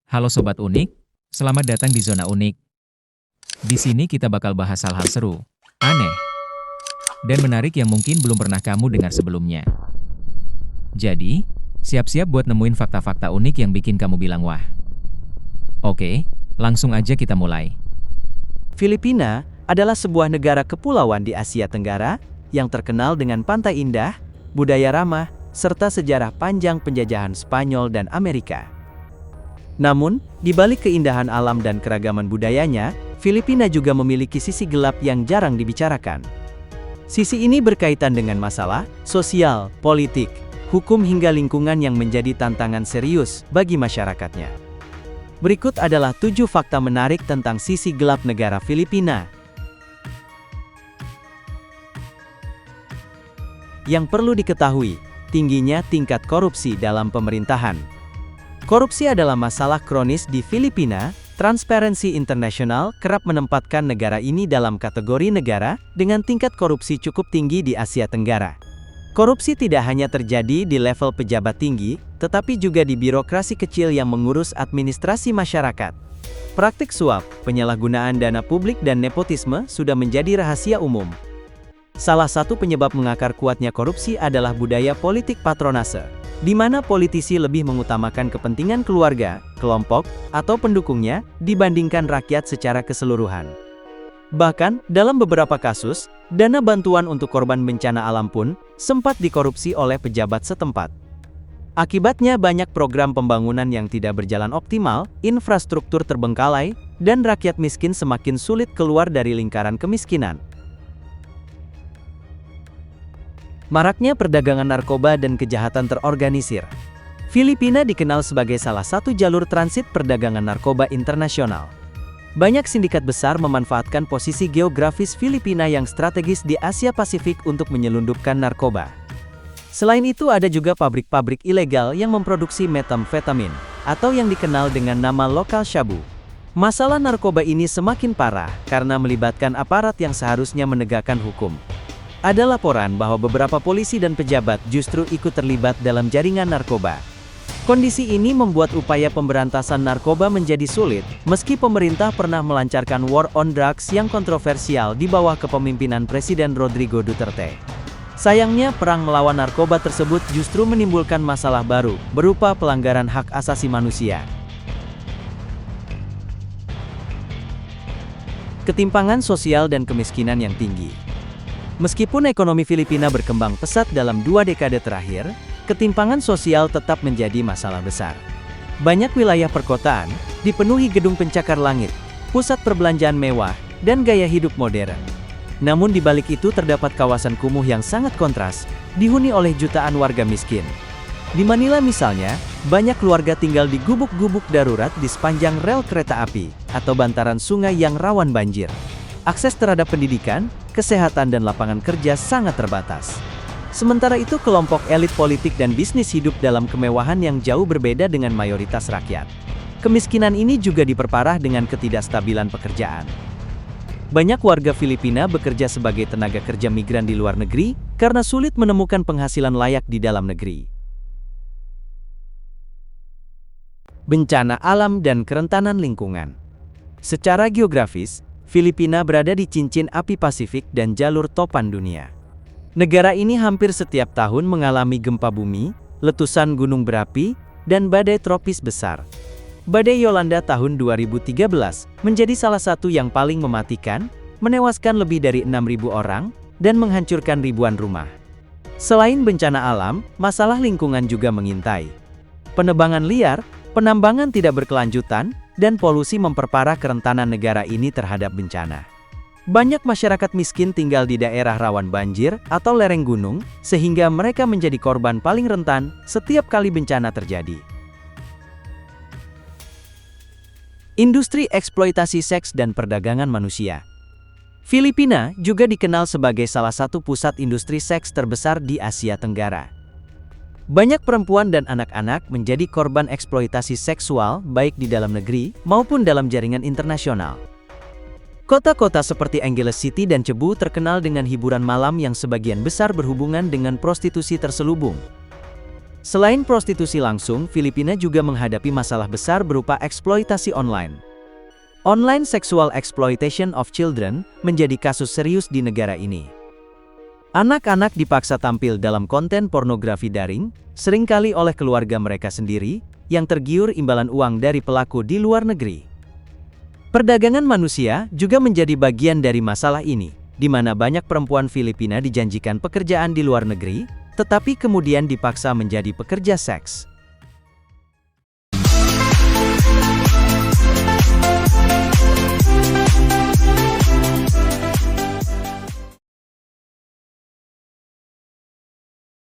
Halo Sobat Unik, selamat datang di Zona Unik. Di sini kita bakal bahas hal-hal seru, aneh, dan menarik yang mungkin belum pernah kamu dengar sebelumnya. Jadi, siap-siap buat nemuin fakta-fakta unik yang bikin kamu bilang wah. Oke, langsung aja kita mulai. Filipina adalah sebuah negara kepulauan di Asia Tenggara yang terkenal dengan pantai indah, budaya ramah, serta sejarah panjang penjajahan Spanyol dan Amerika. Namun, di balik keindahan alam dan keragaman budayanya, Filipina juga memiliki sisi gelap yang jarang dibicarakan. Sisi ini berkaitan dengan masalah sosial, politik, hukum hingga lingkungan yang menjadi tantangan serius bagi masyarakatnya. Berikut adalah 7 fakta menarik tentang sisi gelap negara Filipina. Yang perlu diketahui, tingginya tingkat korupsi dalam pemerintahan. Korupsi adalah masalah kronis di Filipina. Transparency International kerap menempatkan negara ini dalam kategori negara dengan tingkat korupsi cukup tinggi di Asia Tenggara. Korupsi tidak hanya terjadi di level pejabat tinggi, tetapi juga di birokrasi kecil yang mengurus administrasi masyarakat. Praktik suap, penyalahgunaan dana publik dan nepotisme sudah menjadi rahasia umum. Salah satu penyebab mengakar kuatnya korupsi adalah budaya politik patronase, di mana politisi lebih mengutamakan kepentingan keluarga, kelompok, atau pendukungnya dibandingkan rakyat secara keseluruhan. Bahkan, dalam beberapa kasus, dana bantuan untuk korban bencana alam pun sempat dikorupsi oleh pejabat setempat. Akibatnya banyak program pembangunan yang tidak berjalan optimal, infrastruktur terbengkalai, dan rakyat miskin semakin sulit keluar dari lingkaran kemiskinan. Maraknya perdagangan narkoba dan kejahatan terorganisir. Filipina dikenal sebagai salah satu jalur transit perdagangan narkoba internasional. Banyak sindikat besar memanfaatkan posisi geografis Filipina yang strategis di Asia Pasifik untuk menyelundupkan narkoba. Selain itu ada juga pabrik-pabrik ilegal yang memproduksi metamfetamin, atau yang dikenal dengan nama lokal shabu. Masalah narkoba ini semakin parah karena melibatkan aparat yang seharusnya menegakkan hukum. Ada laporan bahwa beberapa polisi dan pejabat justru ikut terlibat dalam jaringan narkoba. Kondisi ini membuat upaya pemberantasan narkoba menjadi sulit, meski pemerintah pernah melancarkan war on drugs yang kontroversial di bawah kepemimpinan Presiden Rodrigo Duterte. Sayangnya, perang melawan narkoba tersebut justru menimbulkan masalah baru, berupa pelanggaran hak asasi manusia. Ketimpangan sosial dan kemiskinan yang tinggi. Meskipun ekonomi Filipina berkembang pesat dalam 2 dekade terakhir, ketimpangan sosial tetap menjadi masalah besar. Banyak wilayah perkotaan dipenuhi gedung pencakar langit, pusat perbelanjaan mewah, dan gaya hidup modern. Namun di balik itu terdapat kawasan kumuh yang sangat kontras, dihuni oleh jutaan warga miskin. Di Manila misalnya, banyak keluarga tinggal di gubuk-gubuk darurat di sepanjang rel kereta api, atau bantaran sungai yang rawan banjir. Akses terhadap pendidikan, kesehatan dan lapangan kerja sangat terbatas. Sementara itu kelompok elit politik dan bisnis hidup dalam kemewahan yang jauh berbeda dengan mayoritas rakyat. Kemiskinan ini juga diperparah dengan ketidakstabilan pekerjaan. Banyak warga Filipina bekerja sebagai tenaga kerja migran di luar negeri karena sulit menemukan penghasilan layak di dalam negeri. Bencana alam dan kerentanan lingkungan. Secara geografis, Filipina berada di cincin api Pasifik dan jalur topan dunia. Negara ini hampir setiap tahun mengalami gempa bumi, letusan gunung berapi, dan badai tropis besar. Badai Yolanda tahun 2013 menjadi salah satu yang paling mematikan, menewaskan lebih dari 6.000 orang, dan menghancurkan ribuan rumah. Selain bencana alam, masalah lingkungan juga mengintai. Penebangan liar, penambangan tidak berkelanjutan, dan polusi memperparah kerentanan negara ini terhadap bencana. Banyak masyarakat miskin tinggal di daerah rawan banjir atau lereng gunung, sehingga mereka menjadi korban paling rentan setiap kali bencana terjadi. Industri eksploitasi seks dan perdagangan manusia. Filipina juga dikenal sebagai salah satu pusat industri seks terbesar di Asia Tenggara. Banyak perempuan dan anak-anak menjadi korban eksploitasi seksual baik di dalam negeri maupun dalam jaringan internasional. Kota-kota seperti Angeles City dan Cebu terkenal dengan hiburan malam yang sebagian besar berhubungan dengan prostitusi terselubung. Selain prostitusi langsung, Filipina juga menghadapi masalah besar berupa eksploitasi online. Online sexual exploitation of children menjadi kasus serius di negara ini. Anak-anak dipaksa tampil dalam konten pornografi daring, seringkali oleh keluarga mereka sendiri, yang tergiur imbalan uang dari pelaku di luar negeri. Perdagangan manusia juga menjadi bagian dari masalah ini, di mana banyak perempuan Filipina dijanjikan pekerjaan di luar negeri, tetapi kemudian dipaksa menjadi pekerja seks.